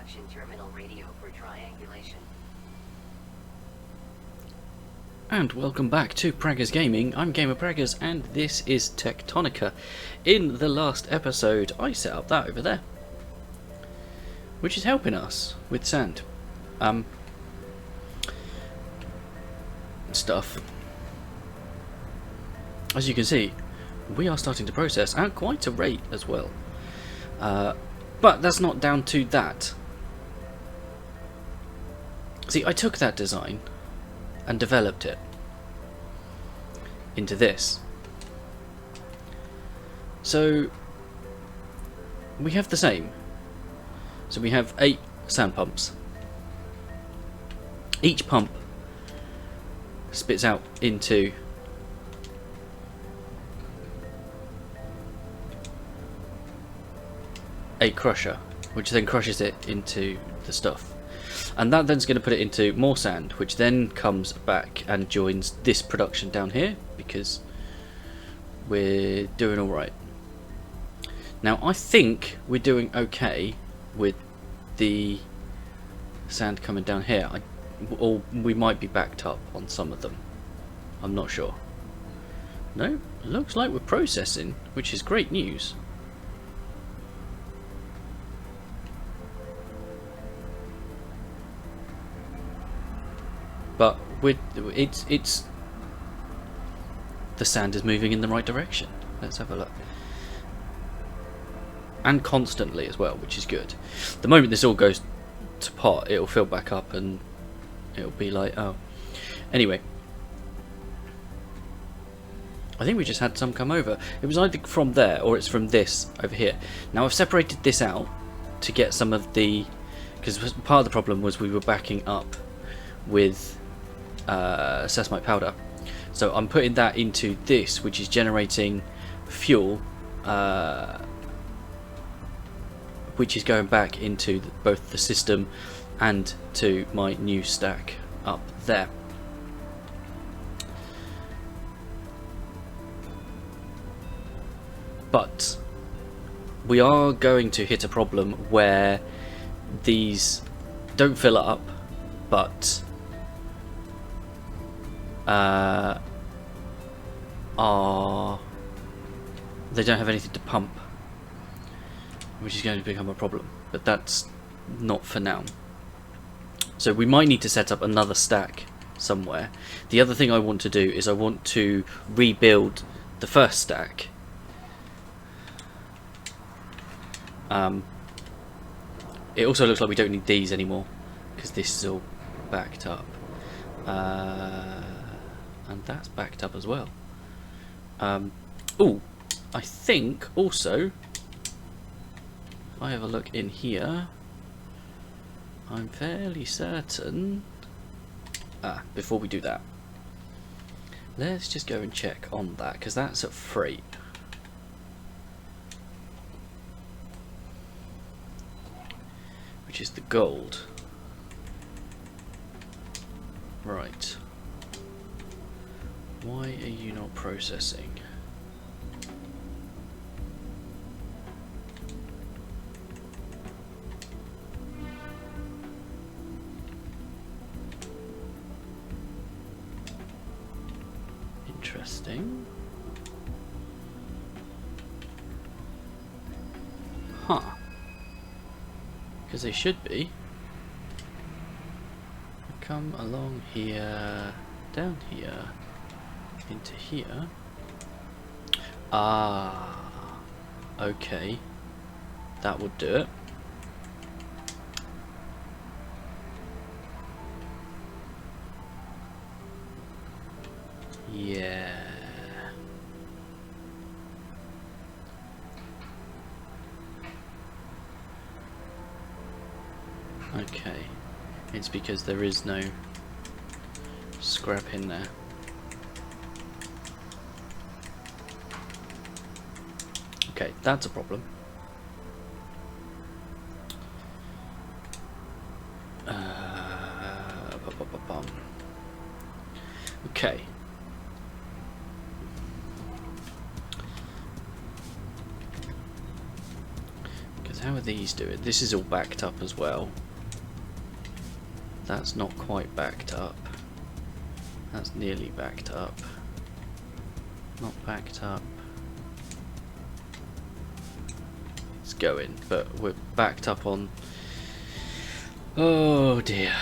Connection terminal radio for triangulation. And welcome back to Praggers Gaming. I'm Gamer Praggers and this is Techtonica. In the last episode I set up that over there, which is helping us with sand stuff. As you can see, we are starting to process at quite a rate as well. But that's not down to that. See, I took that design and developed it into this. So we have the same. So we have 8 sand pumps. Each pump spits out into a crusher, which then crushes it into the stuff. And that then's going to put it into more sand, which then comes back and joins this production down here, because we're doing alright. Now I think we're doing okay with the sand coming down here, or we might be backed up on some of them. I'm not sure. No, it looks like we're processing, which is great news. But it's the sand is moving in the right direction. Let's have a look. And constantly as well, which is good. The moment this all goes to pot, it'll fill back up and it'll be like, oh. Anyway, I think we just had some come over. It was either from there or it's from this over here. Now I've separated this out to get some of the, because part of the problem was we were backing up with sesamoite powder, so I'm putting that into this, which is generating fuel, which is going back into both the system and to my new stack up there. But we are going to hit a problem where these don't fill up, but they don't have anything to pump, which is going to become a problem, but that's not for now. So we might need to set up another stack somewhere. The other thing I want to do is I want to rebuild the first stack. It also looks like we don't need these anymore because this is all backed up. And that's backed up as well. Oh, I think also, if I have a look in here, I'm fairly certain. Before we do that, let's just go and check on that, because that's at freight. Which is the gold. Right. Why are you not processing? Interesting. Huh. Because they should be. Come along here, down here, into here. Ah, okay, that would do it. Yeah. Okay, it's because there is no scrap in there. Okay, that's a problem. Okay. How are these doing? This is all backed up as well. That's not quite backed up. That's nearly backed up. Not backed up. It's going, but we're backed up on... Oh dear.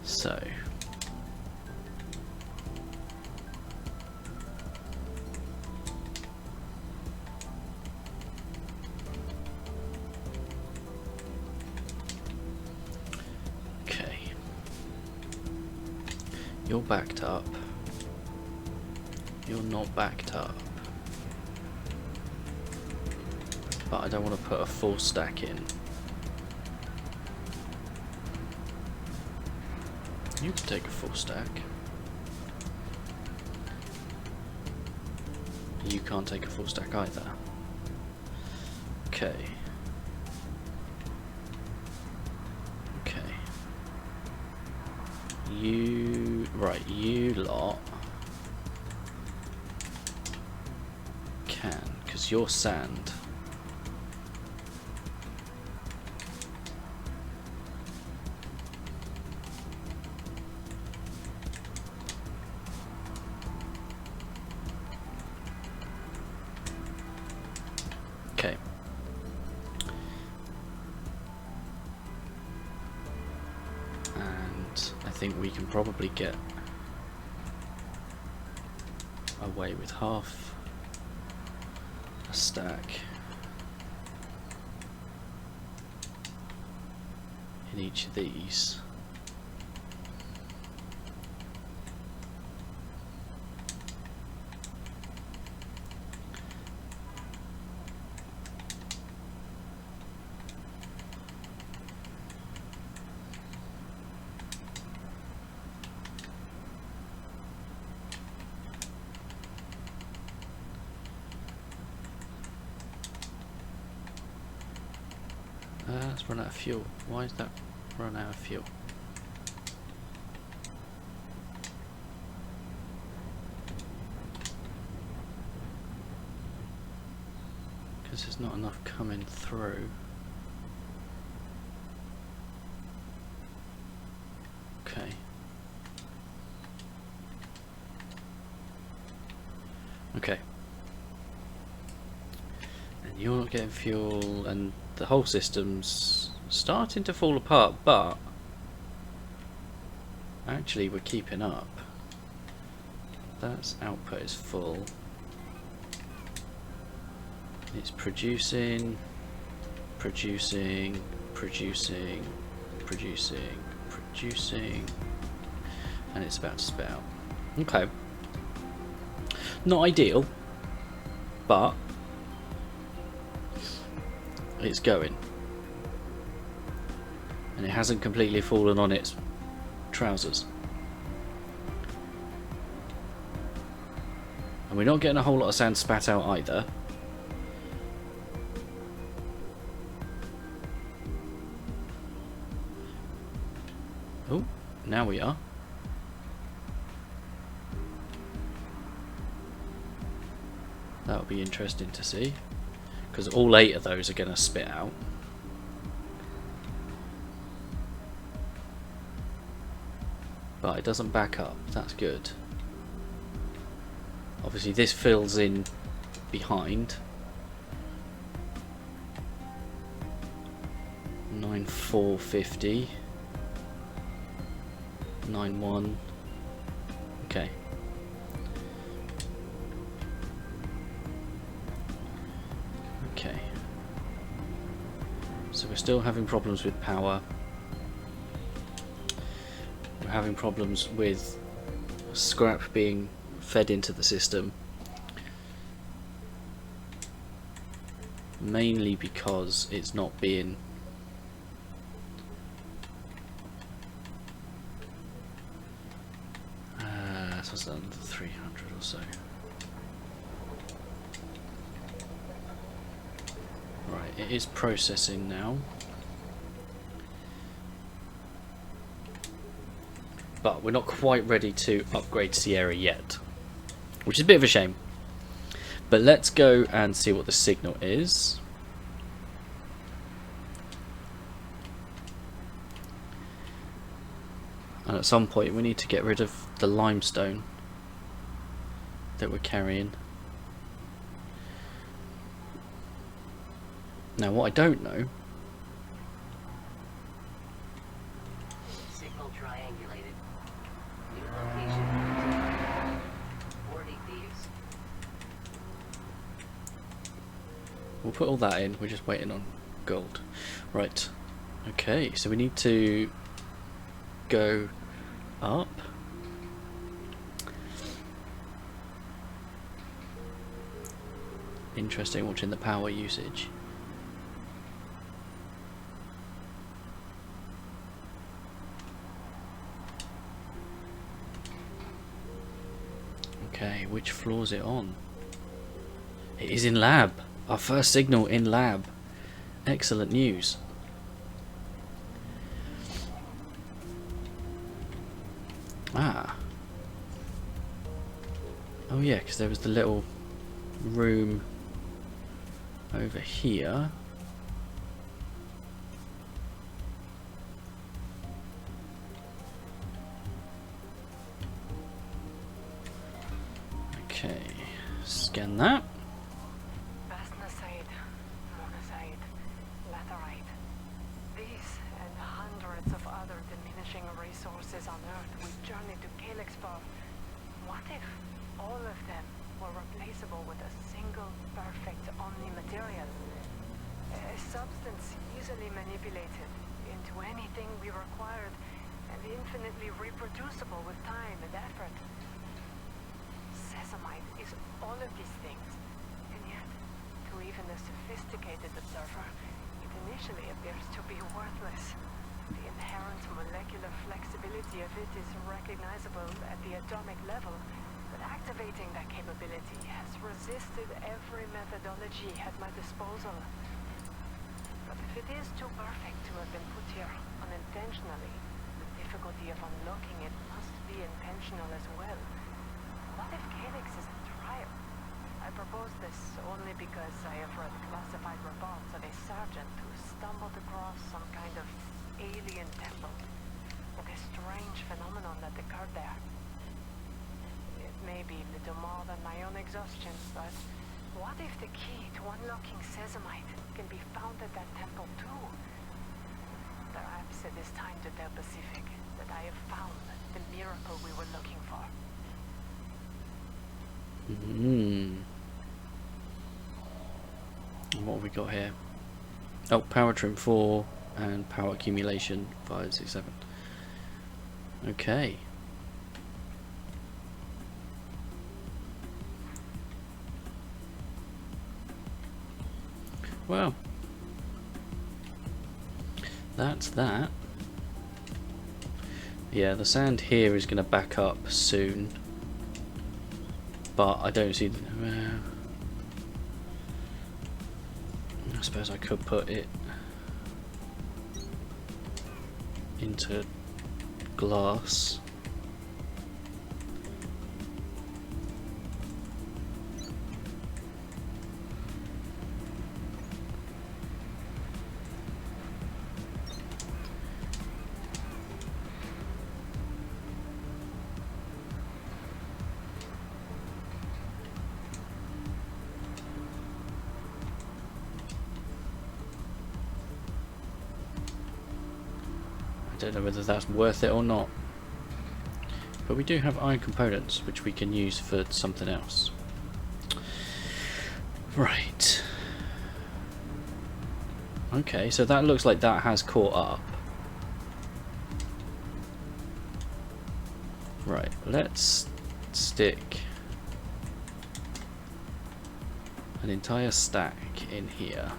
So... You're backed up. You're not backed up. But I don't want to put a full stack in. You can take a full stack. You can't take a full stack either. Okay. Okay. You... Right, you lot can, because you're sand. Okay. And I think we can probably get away with half a stack in each of these. Let's run out of fuel. Why is that run out of fuel? Because there's not enough coming through. Okay. Okay. And you're not getting fuel, and the whole system's starting to fall apart, but actually we're keeping up. That's output is full. It's producing, producing, producing, producing, producing, and it's about to spit out. Okay. Not ideal, but it's going. And it hasn't completely fallen on its trousers. And we're not getting a whole lot of sand spat out either. Oh, now we are. That'll be interesting to see, because all 8 of those are going to spit out. But it doesn't back up, that's good. Obviously this fills in behind. 9,450. 9,1. Okay. Okay. So we're still having problems with power. We're having problems with scrap being fed into the system. Mainly because it's not being that's under 300 or so. Right, it is processing now. but we're not quite ready to upgrade Sierra yet, which is a bit of a shame. But let's go and see what the signal is. And at some point we need to get rid of the limestone that we're carrying. Now what I don't know... Signal triangulated. New location. 40 thieves. We'll put all that in, we're just waiting on gold. Right, okay, so we need to go up. Interesting watching the power usage. Okay, which floor is it on? It is in lab. Our first signal in lab. Excellent news. Ah. Oh yeah, because there was the little room over here. Okay, scan that. These and hundreds of other diminishing resources on Earth we journeyed to Calyx for. What if all of them were replaceable with a single perfect omni-material? A substance easily manipulated into anything we required and infinitely reproducible with time and effort. Sesamite is all of these things, and yet, to even a sophisticated observer, it initially appears to be worthless. The inherent molecular flexibility of it is recognizable at the atomic level, but activating that capability has resisted every methodology at my disposal. But if it is too perfect to have been put here unintentionally, the difficulty of unlocking it must be intentional as well. What if Calyx is a trial? I propose this only because I have read classified reports of a sergeant who stumbled across some kind of alien temple with a strange phenomenon that occurred there. It may be little more than my own exhaustion, but what if the key to unlocking Sesamite can be found at that temple too? Perhaps it is time to tell Pacific that I have found the miracle we were looking for. What have we got here? Oh, power trim 4 and power accumulation 5, 6, 7. Okay. Well, that's that. Yeah, the sand here is going to back up soon, but I don't see the, I suppose I could put it into glass. I don't know whether that's worth it or not, but we do have iron components which we can use for something else. Right. Okay, so that looks like that has caught up. Right, let's stick an entire stack in here.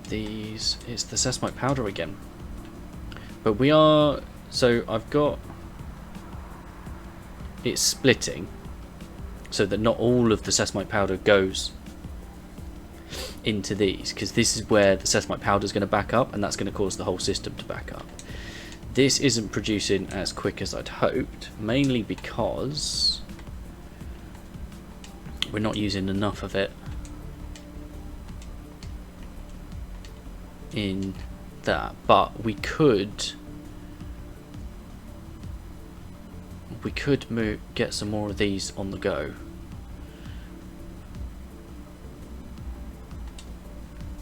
These, it's the sesamite powder again, but we are, so I've got it's splitting so that not all of the sesamoite powder goes into these, because this is where the sesamoite powder is going to back up, and that's going to cause the whole system to back up. This isn't producing as quick as I'd hoped, mainly because we're not using enough of it in that, but we could get some more of these on the go.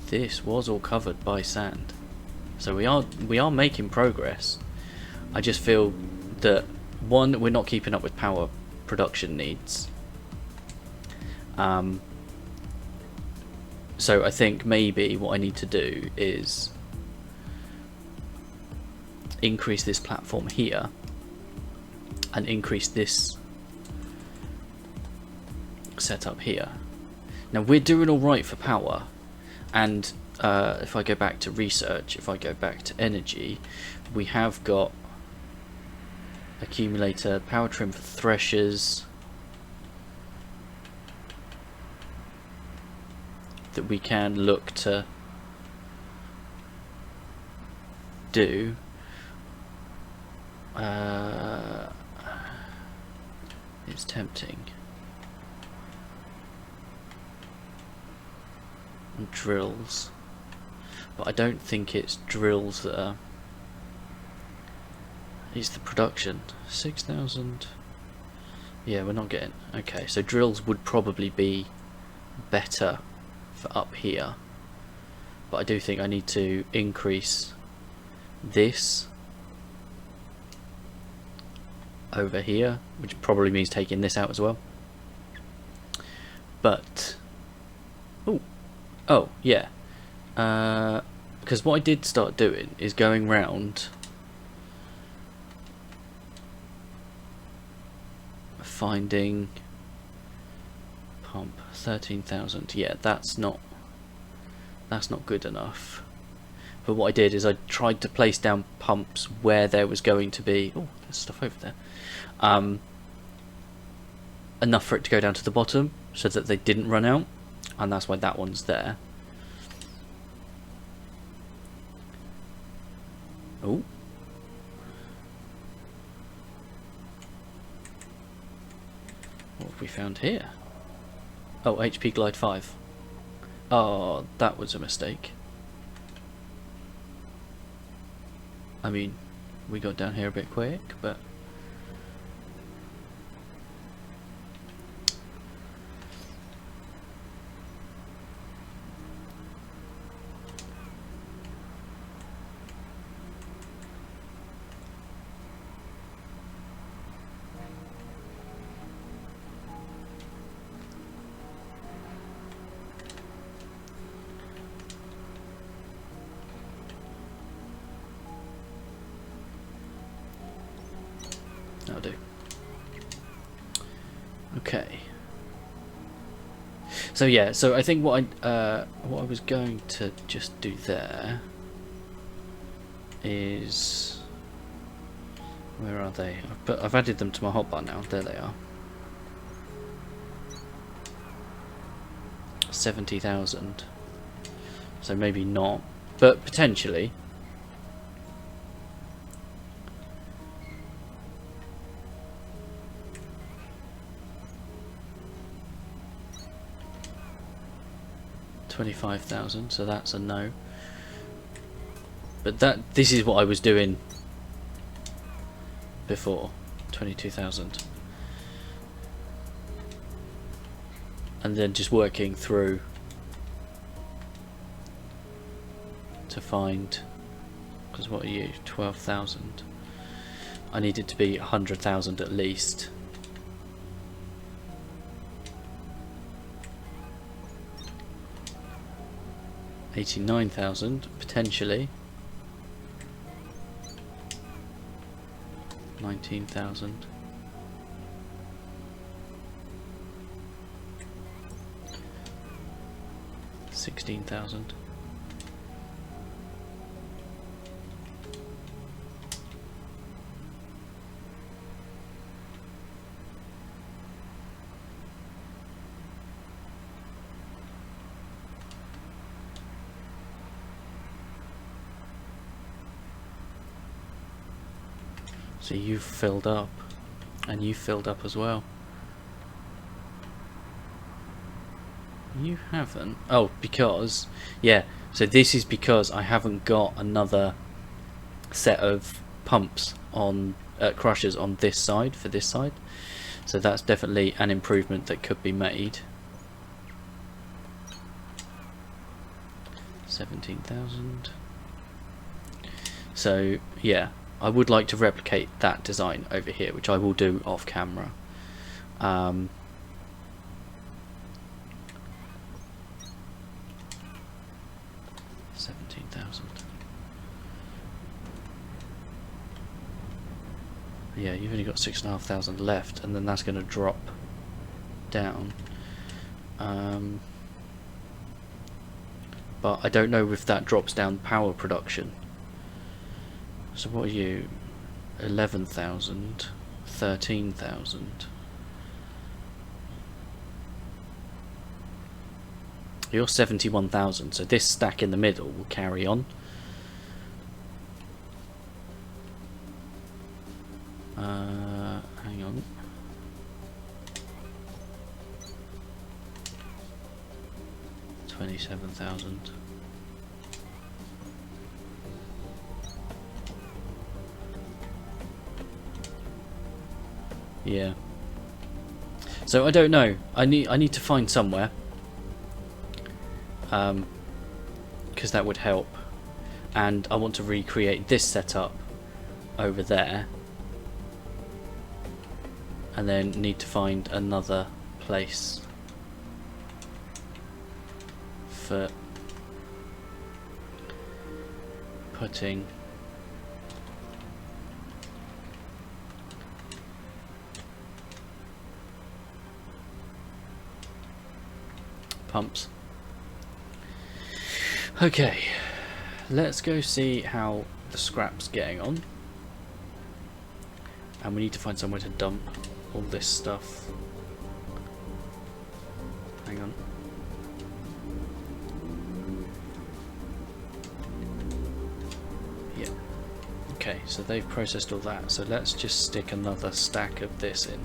This was all covered by sand, so we are making progress. I just feel that, one, we're not keeping up with power production needs. So I think maybe what I need to do is increase this platform here and increase this setup here. Now we're doing all right for power, and if I go back to research, if I go back to energy, we have got accumulator, power trim for threshers that we can look to do. It's tempting. And drills, but I don't think it's drills that are. It's the production. 6,000. Yeah, we're not getting. Okay, so drills would probably be better for up here, but I do think I need to increase this over here, which probably means taking this out as well. But oh yeah, because what I did start doing is going round finding pump 13,000. Yeah, that's not good enough. But what I did is I tried to place down pumps where there was going to be, oh, there's stuff over there, enough for it to go down to the bottom so that they didn't run out, and that's why that one's there. Oh, what have we found here? Oh, HP Glide 5. Oh, that was a mistake. I mean, we got down here a bit quick, but that'll do. Okay. So yeah, so I think what I was going to just do there is, where are they? But I've added them to my hotbar now. There they are. 70,000. So maybe not, but potentially. $25,000, so that's a no. But this is what I was doing before. 22,000, and then just working through to find, because what are you, 12,000? I need it to be 100,000 at least. $89,000 potentially. 19,000. 16,000. So you've filled up, and you filled up as well. You haven't. Oh, because yeah. So this is because I haven't got another set of pumps on crushers on this side for this side. So that's definitely an improvement that could be made. 17,000. So yeah, I would like to replicate that design over here, which I will do off camera. 17,000. Yeah, you've only got 6,500 left, and then that's going to drop down. But I don't know if that drops down power production. So what are you? 11,000, 13,000. You're 71,000, so this stack in the middle will carry on. Hang on. $27,000. Yeah. So I don't know. I need to find somewhere. Because that would help. And I want to recreate this setup over there. And then need to find another place for putting pumps. Okay, let's go see how the scrap's getting on. And we need to find somewhere to dump all this stuff. Hang on. Yeah. Okay, so they've processed all that. So let's just stick another stack of this in.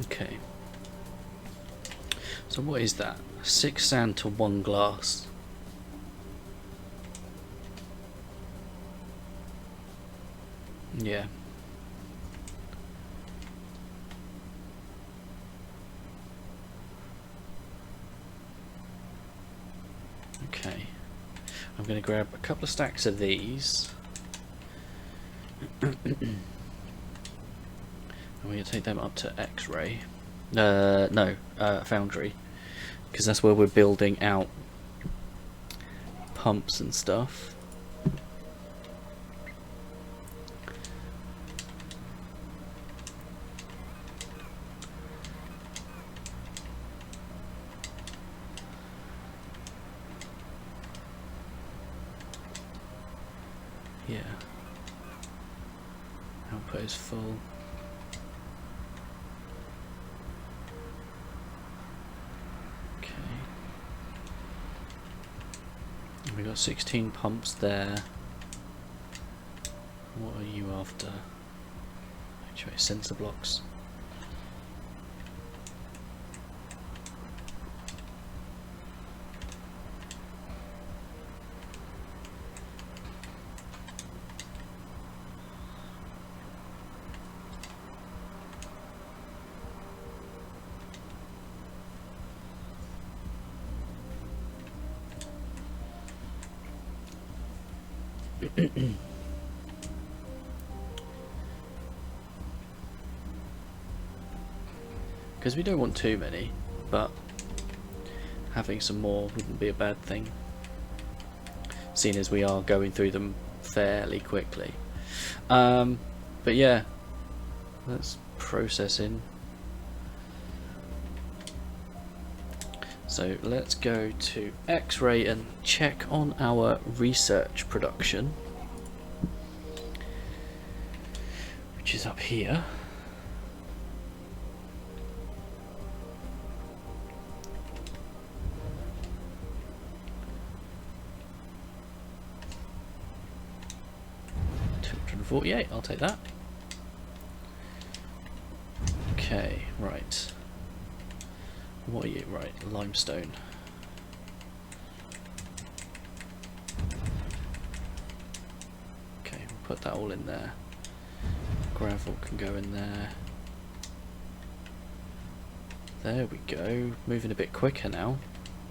Okay. So what is that? 6 sand to 1 glass. Yeah. Okay. I'm going to grab a couple of stacks of these. I'm going to take them up to X-ray. No, Foundry, because that's where we're building out pumps and stuff. Yeah. Output is full. We got 16 pumps there. What are you after? Actually, sensor blocks. Because we don't want too many, but having some more wouldn't be a bad thing. seeing as we are going through them fairly quickly. But yeah, that's processing. So let's go to X-ray and check on our research production, which is up here. $248, I'll take that. Okay, right. What are you? Right, limestone. Okay, we'll put that all in there. Gravel can go in there. There we go. Moving a bit quicker now,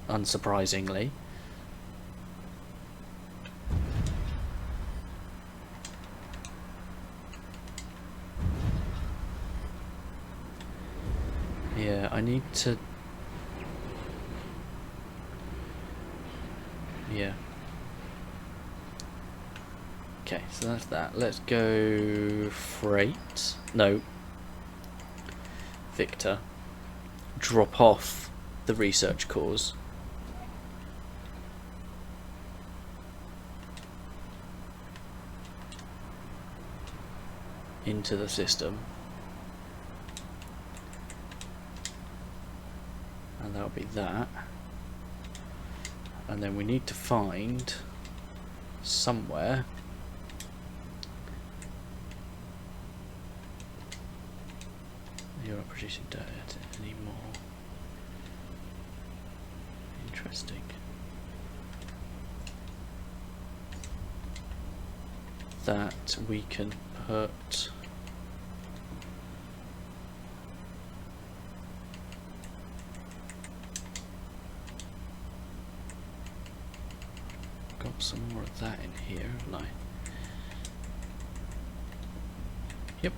unsurprisingly. Yeah, I need to... Yeah. Okay, so that's that. Let's go freight. No. Victor. Drop off the research cores. Into the system. And that'll be that. And then we need to find somewhere you're not producing dirt anymore. Interesting. That we can put got some more of that in here, haven't I? Yep.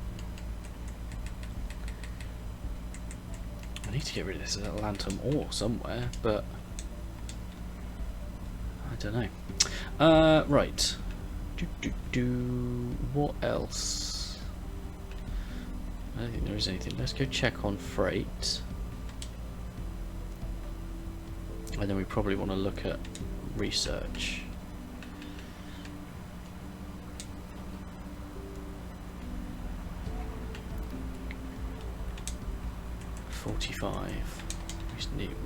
I need to get rid of this lantern ore somewhere, but I don't know. Right. What else? I don't think there is anything. Let's go check on freight. And then we probably want to look at research.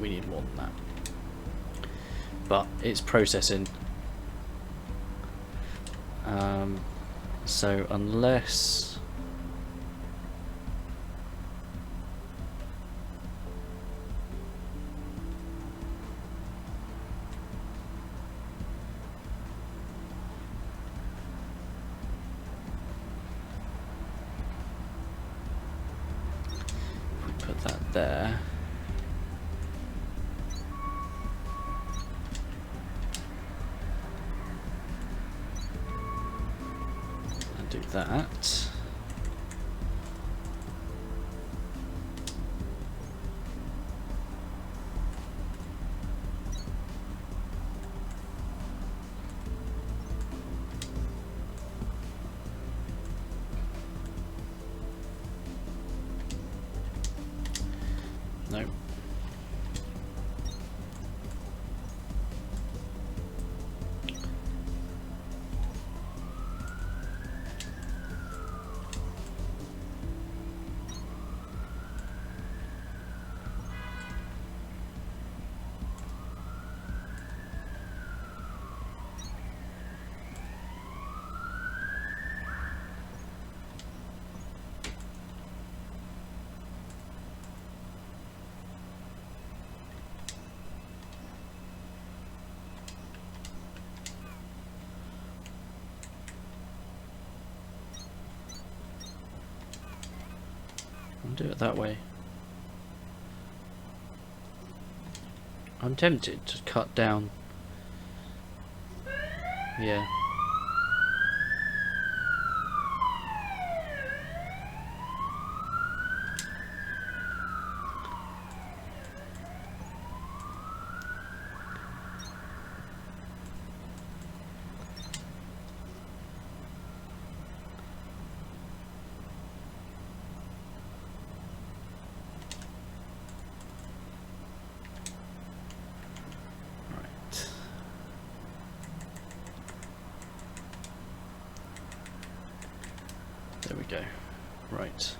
We need more than that. But it's processing. So unless we put that there. Do that. No. I'll do it that way. I'm tempted to cut down. Yeah. we go. Right.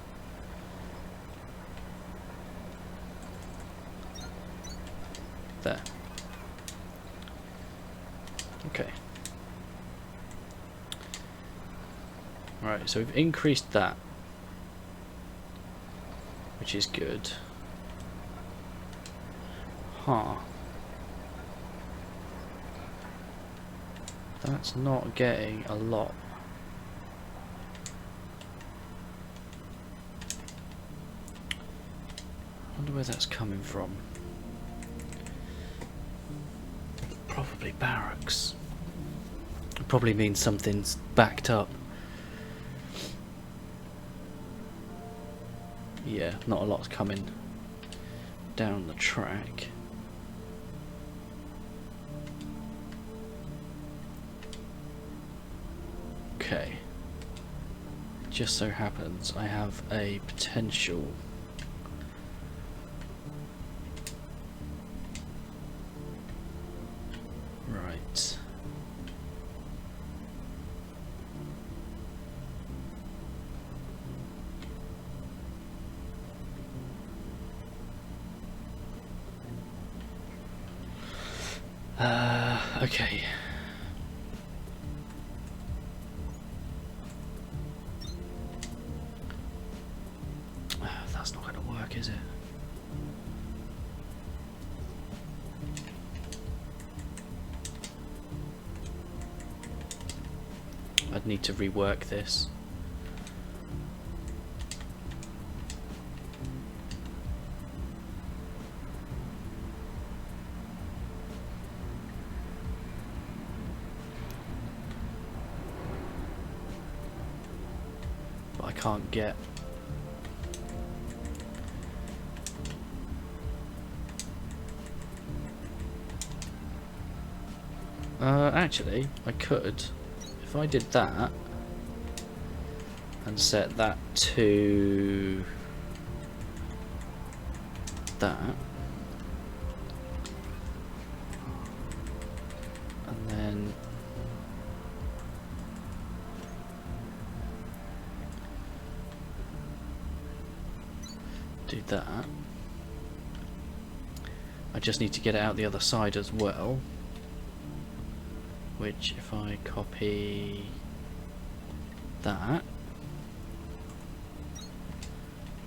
There. Okay. Right, so we've increased that, which is good. Huh. That's not getting a lot. I wonder where that's coming from. Probably barracks. It probably means something's backed up. Yeah, not a lot's coming down the track. Okay. Just so happens I have a potential right. Okay. That's not going to work, is it? I'd need to rework this. But I can't get... actually, I could. If I did that and set that to that, and then do that. I just need to get it out the other side as well. Which, if I copy that,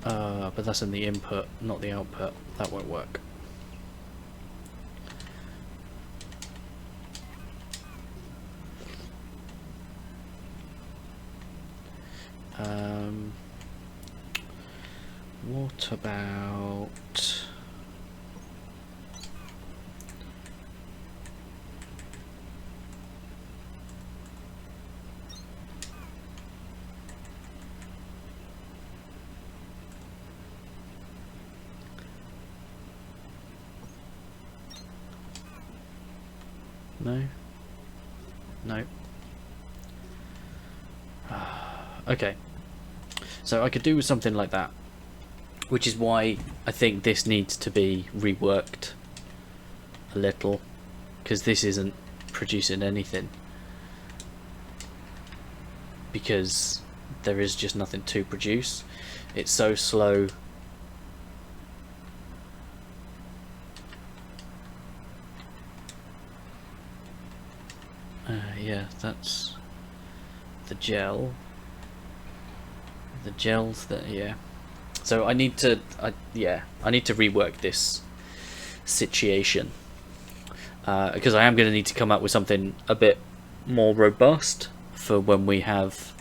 but that's in the input, not the output. That won't work. What about... No? No. Okay. So I could do something like that. Which is why I think this needs to be reworked a little. Because this isn't producing anything. Because there is just nothing to produce. It's so slow. Yeah, that's the gel. The gel's that, yeah. So I need to, I need to rework this situation because I am going to need to come up with something a bit more robust for when we have.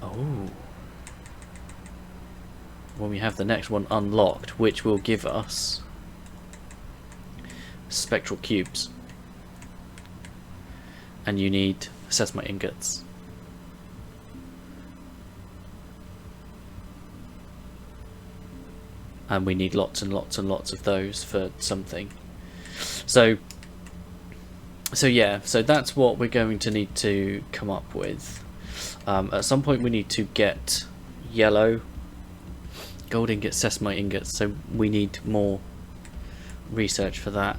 Oh. When we have the next one unlocked, which will give us spectral cubes. And you need assessment ingots. And we need lots and lots and lots of those for something. So yeah, so that's what we're going to need to come up with. At some point we need to get yellow gold ingots, sesamite ingots, so we need more research for that.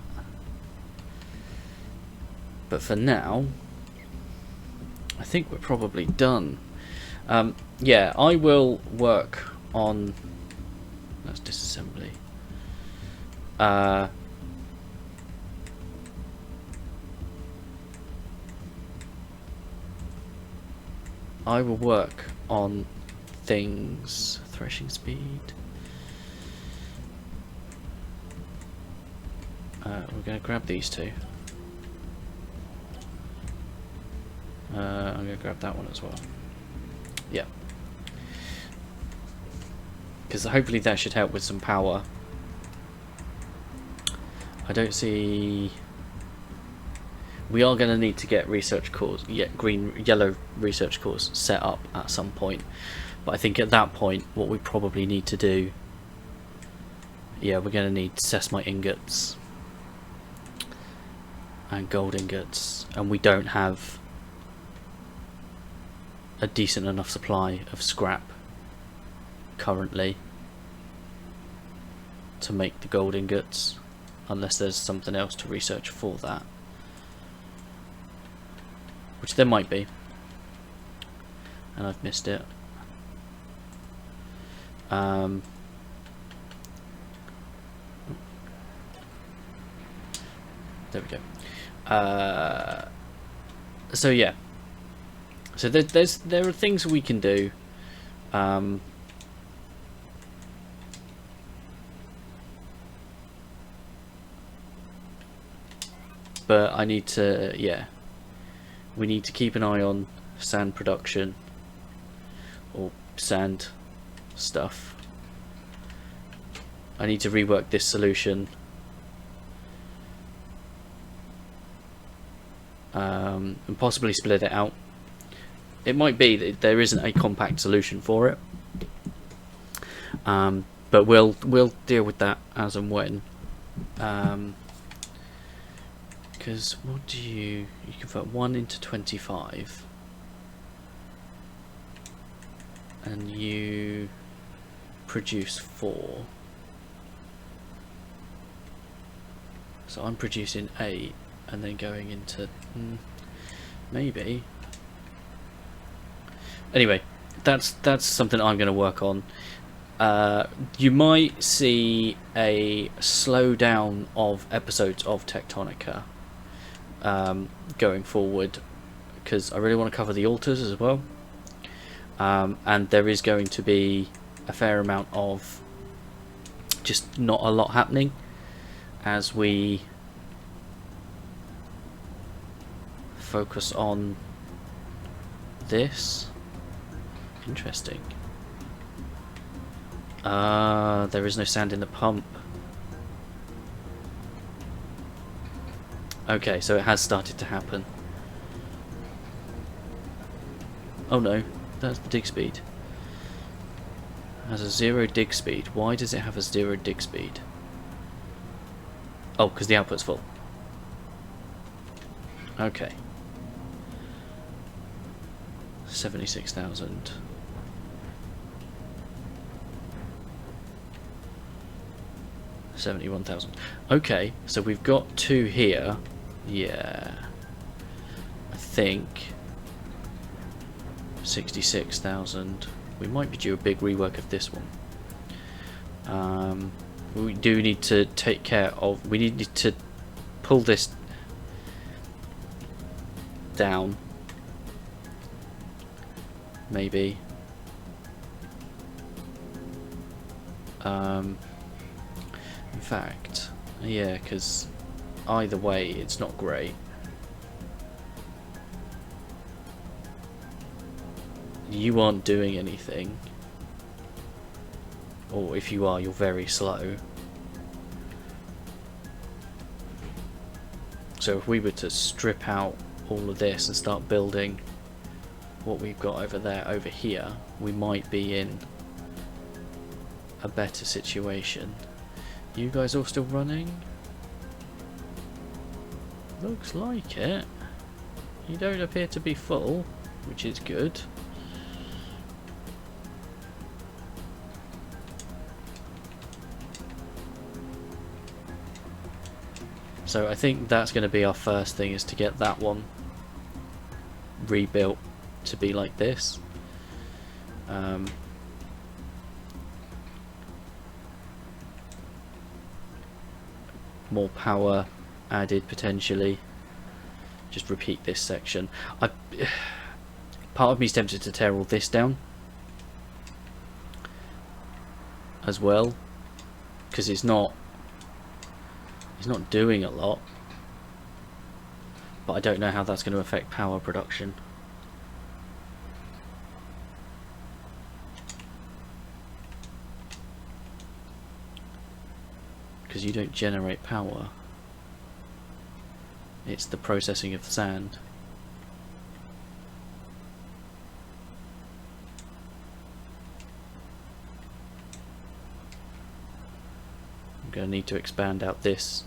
But for now, I think we're probably done. Yeah, I will work on... That's disassembly. I will work on things. Threshing speed. We're going to grab these two. I'm going to grab that one as well. Yeah. Because hopefully that should help with some power. I don't see... We are going to need to get research cores, yellow research cores set up at some point. But I think at that point, what we probably need to do... Yeah, we're going to need sesmite ingots. And gold ingots. And we don't have a decent enough supply of scrap currently to make the gold ingots, unless there's something else to research for that, which there might be and I've missed it. There we go. So yeah, so there are things we can do. But I need to, yeah, we need to keep an eye on sand production or sand stuff. I need to rework this solution. And possibly split it out. It might be that there isn't a compact solution for it, but we'll deal with that as and when. Because what do you convert 1 into 25, and you produce 4. So I'm producing 8. And then going into maybe. Anyway, that's something I'm going to work on. You might see a slowdown of episodes of Techtonica going forward, because I really want to cover the altars as well. And there is going to be a fair amount of just not a lot happening as we focus on this. Interesting. There is no sand in the pump. Okay, so it has started to happen. Oh no, that's the dig speed. It has a 0 dig speed. Why does it have a 0 dig speed? Oh, because the output's full. Okay. 76,000. $71,000. Okay, so we've got 2 here. Yeah. I think 66,000. We might be due a big rework of this one. We do need to take care of. We need to pull this down. Maybe. In fact, yeah, because either way it's not great. You aren't doing anything, or if you are, you're very slow. So if we were to strip out all of this and start building what we've got over there over here, we might be in a better situation. You guys all still running? Looks like it. You don't appear to be full, which is good. So I think that's going to be our first thing, is to get that one rebuilt to be like this. More power added potentially. Just repeat this section. Part of me is tempted to tear all this down as well, because it's not doing a lot, but I don't know how that's going to affect power production. Because you don't generate power, it's the processing of the sand. I'm going to need to expand out this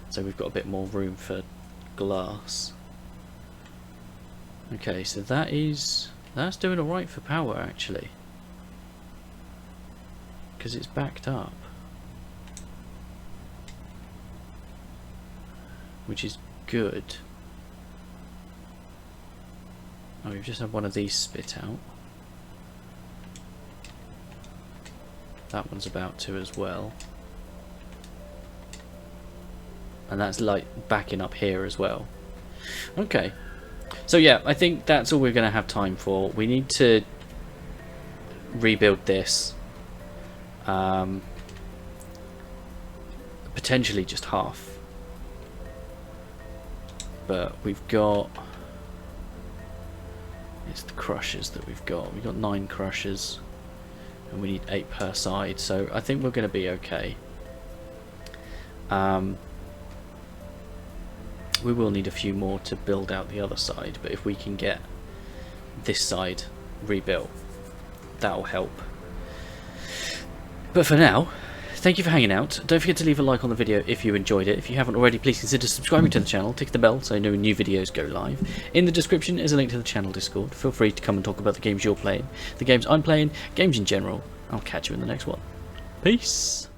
so we've got a bit more room for glass. Okay, so that's doing alright for power actually, because it's backed up, which is good. Oh, we've just had one of these spit out. That one's about to as well. And that's like backing up here as well. Okay. So yeah, I think that's all we're going to have time for. We need to rebuild this. Potentially just half. But we've got... It's the crushers that we've got. We've got 9 crushers. And we need 8 per side. So I think we're going to be okay. We will need a few more to build out the other side, but if we can get this side rebuilt, that'll help. But for now, thank you for hanging out. Don't forget to leave a like on the video if you enjoyed it. If you haven't already, please consider subscribing to the channel, tick the bell so you know when new videos go live. In the description is a link to the channel Discord. Feel free to come and talk about the games you're playing, the games I'm playing, games in general. I'll catch you in the next one. Peace!